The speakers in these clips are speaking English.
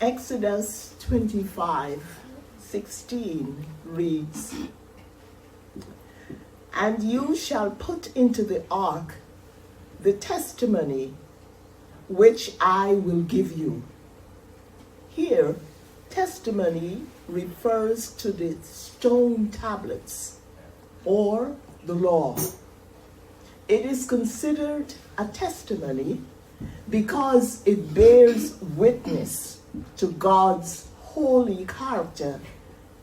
Exodus 25:16 reads, "And you shall put into the ark the testimony which I will give you." Here, testimony refers to the stone tablets or the law. It is considered a testimony because it bears witness to God's holy character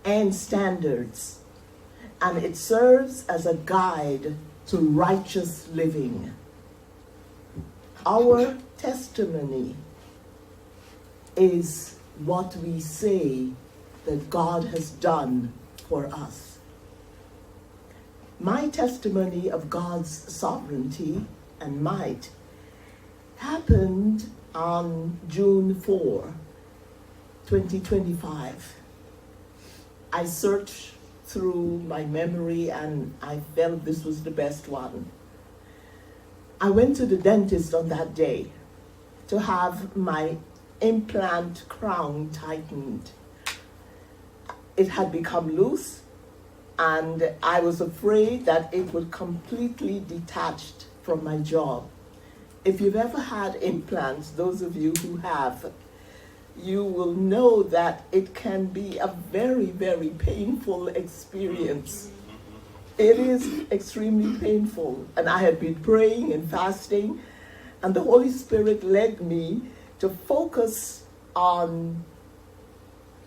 and standards, and it serves as a guide to righteous living. Our testimony is what we say that God has done for us. My testimony of God's sovereignty and might happened on June 4, 2025. I searched through my memory and I felt this was the best one. I went to the dentist on that day to have my implant crown tightened. It had become loose and I was afraid that it would completely detach from my jaw. If you've ever had implants, those of you who have, you will know that it can be a very, very painful experience. It is extremely painful. And I had been praying and fasting, and the Holy Spirit led me to focus on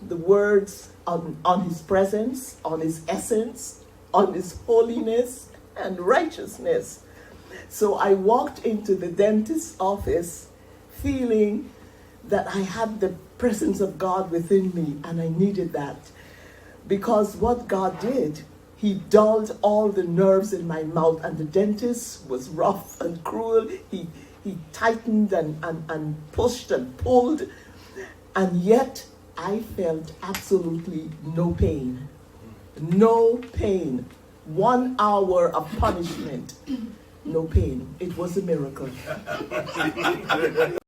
the words, on His presence, on His essence, on His holiness and righteousness. So I walked into the dentist's office feeling that I had the presence of God within me, and I needed that. Because what God did, He dulled all the nerves in my mouth, and the dentist was rough and cruel. He tightened and pushed and pulled, and yet I felt absolutely no pain. No pain. 1 hour of punishment. No pain. It was a miracle.